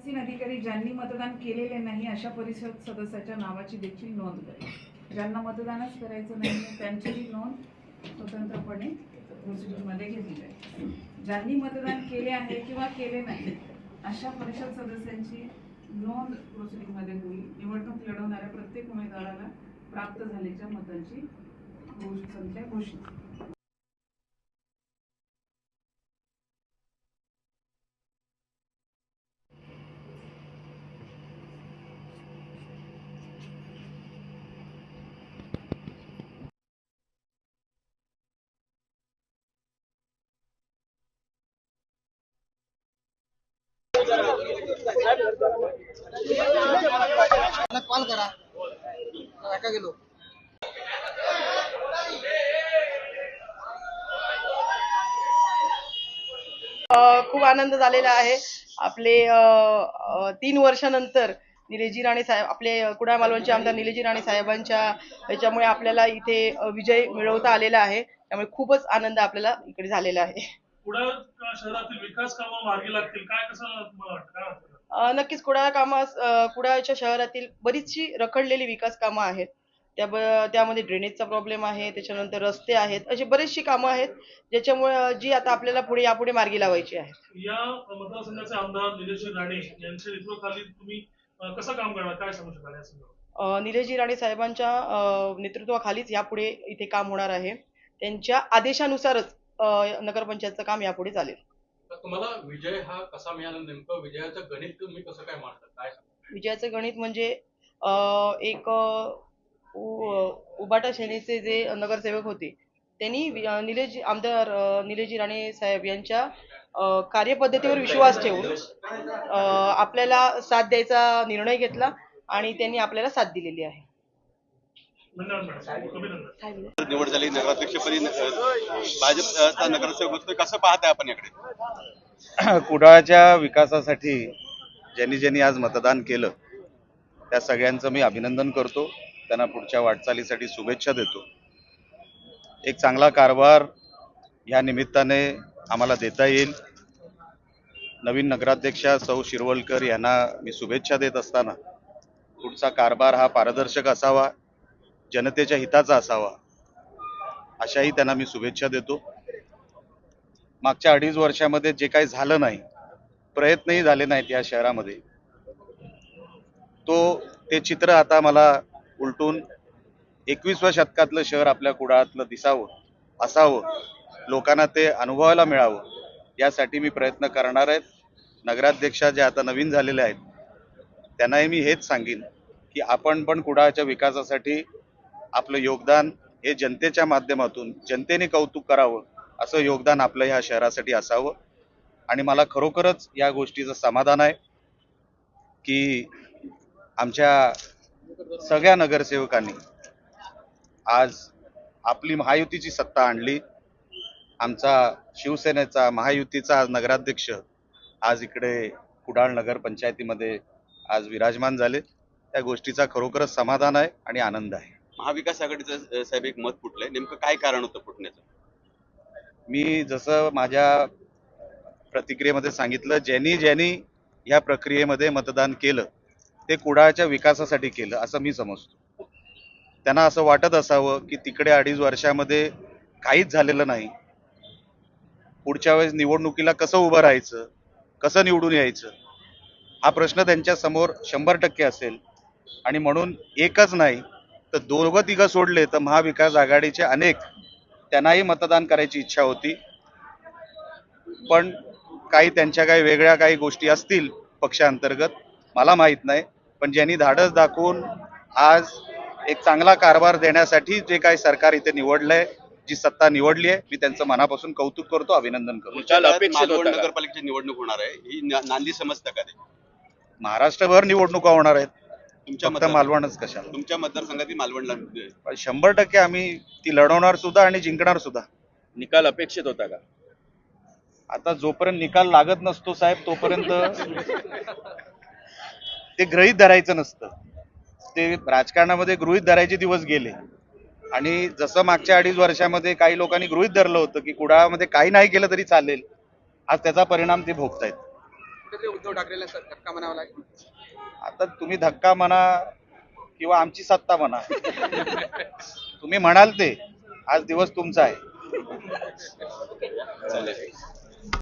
पीठासीन अधिकारी ज्यांनी मतदान केलेले नाही अशा परिषद सदस्याच्या नावाची देखील नोंद करेल. ज्यांना मतदानच करायचं नाही त्यांचीही नोंद स्वतंत्रपणे प्रोसिजरमध्ये घेतली जाईल. ज्यांनी मतदान केले आहे किंवा केले नाही अशा परिषद सदस्यांची नोंद प्रोसिडिंगमध्ये होईल. निवडणूक लढवणाऱ्या प्रत्येक उमेदवाराला प्राप्त झालेल्या मतांची संख्या घोषित. कॉल करा का गेलो. खूप आनंद झालेला आहे. आपले 3 वर्षानंतर निलेशजी राणे साहेब, आपले कुडाळ मालवणचे आमदार निलेशजी राणे साहेबांच्या याच्यामुळे आपल्याला इथे विजय मिळवता आलेला आहे. त्यामुळे खूपच आनंद आपल्याला इकडे झालेला आहे. कुडाळ शहरातील विकास कामं मार्गी लागतील काय, कसं काय? नक्कीच कुडाळच्या शहरातील बरीचशी रखडलेली विकास कामं आहेत. त्यामध्ये ड्रेनेजचा प्रॉब्लेम आहे, त्याच्यानंतर रस्ते आहेत, अशी बरीचशी कामं आहेत ज्याच्यामुळे जी आता आपल्याला यापुढे मार्गी लावायची आहेत. या मतदारसंघाचे आमदार निलेशजी राणे यांच्या नेतृत्वाखाली तुम्ही कसं काम करणार, काय सांगू शकाल या संदर्भात? निलेशजी राणे साहेबांच्या नेतृत्वाखालीच यापुढे इथे काम होणार आहे. त्यांच्या आदेशानुसारच नगरपंचायतचं काम यापुढे चालेल. तुम्हाला विजय हा कसा मिळाला, नेमकं विजयाचं गणित तुम्ही कसं काय मांडता, काय सांगता? विजयाचं गणित म्हणजे एक उबाटा सेनेचे जे नगरसेवक होते त्यांनी आमदार निलेशजी राणे साहेब यांच्या कार्यपद्धतीवर विश्वास ठेवून आपल्याला साथ द्यायचा निर्णय घेतला आणि त्यांनी आपल्याला साथ दिलेली आहे. निवड झाली नगराध्यक्षपदी, भाजपचा नगरसेवक होतोय, कसं पाहताय आपण याकडे? कुडाळच्या विकासासाठी ज्यांनी आज मतदान केलं त्या सगळ्यांचं मी अभिनंदन करतो. त्यांना पुढच्या वाटचालीसाठी शुभेच्छा देतो. एक चांगला कारभार या निमित्ताने आम्हाला देता येईल. नवीन नगराध्यक्षा सौ शिरवलकर यांना मी शुभेच्छा देत असताना पुढचा कारभार हा पारदर्शक असावा, जनतेच्या हिताचा असावा, अशाही त्यांना मी शुभेच्छा देतो. मागच्या 2.5 वर्षामध्ये जे काही झालं नाही, प्रयत्नही झाले नाहीत या शहरामध्ये, ते चित्र आता मला उलटून 21व्या शतकातलं शहर आपल्या कुडाळातलं दिसावं, असावं, लोकांना ते अनुभवायला मिळावं, यासाठी मी प्रयत्न करणार आहे. नगराध्यक्षा ज्या आता नवीन झालेल्या आहेत त्यांनाही मी हेच सांगेन की आपण पण कुडाळच्या विकासासाठी आपलं योगदान हे जनतेच्या माध्यमातून जनतेने कौतुक करावं, असं योगदान आपलं ह्या शहरासाठी असावं. आणि मला खरोखरच या गोष्टीचं समाधान आहे की आमच्या सगळ्या नगरसेवकांनी आज आपली महायुतीची सत्ता आणली. आमचा शिवसेनेचा महायुतीचा आज नगराध्यक्ष आज इकडे कुडाळ नगर पंचायतीमध्ये आज विराजमान झाले. त्या गोष्टीचा खरोखरच समाधान आहे आणि आनंद आहे. महाविकास आघाडीचं साहेब एक मत फुटलंय, नेमकं काय कारण होतं फुटण्याचं? मी जसं माझ्या प्रतिक्रियेमध्ये सांगितलं, ज्यांनी या प्रक्रियेमध्ये मतदान केलं ते कुडाळच्या विकासासाठी केलं असं मी समजतो. त्यांना असं वाटत असावं की तिकडे 2.5 वर्षामध्ये काहीच झालेलं नाही, पुढच्या वेळेस निवडणुकीला कसं उभं राहायचं, कसं निवडून यायचं, हा प्रश्न त्यांच्या समोर 100% असेल. आणि म्हणून एकच नाही तर 2-3 सोडले तर महाविकास आघाडीचे अनेक त्यांनाही मतदान करायची इच्छा होती. पण त्यांच्या काही वेगळ्या काही गोष्टी असतील पक्षांतर्गत, मला माहित नाही. पण ज्यांनी धाडस दाखवून आज एक चांगला कारभार देण्यासाठी जे काही सरकार इथे निवडलंय, जी सत्ता निवडली आहे, मी त्यांचं मनापासून कौतुक करतो, अभिनंदन करतो. मालवण नगरपालिकेची निवडणूक होणार आहे, ही नांदी समजतं का ते? महाराष्ट्रभर निवडणुका होणार आहेत, फक्त मालवणच कशाला? तुमच्या मतदारसंघातील मालवणला 100% आम्ही ती लढवणार सुद्धा आणि जिंकणार सुद्धा. निकाल अपेक्षित होता का? आता जोपर्यंत निकाल लागत नसतो साहेब तोपर्यंत ते गृहीत धरायचं नसतं. ते राजकारणामध्ये गृहीत धरायचे दिवस गेले. आणि जसं मागच्या 2.5 वर्षामध्ये काही लोकांनी गृहीत धरलं होतं की कुडाळमध्ये काही नाही केलं तरी चालेल, आज त्याचा परिणाम ते भोगतायत. कुठेतरी उद्धव ठाकरेला धक्का म्हणावा लागेल. आता तुम्ही धक्का म्हणा किंवा आमची सत्ता म्हणा, तुम्ही म्हणाल ते, आज दिवस तुमचा आहे. चालेल.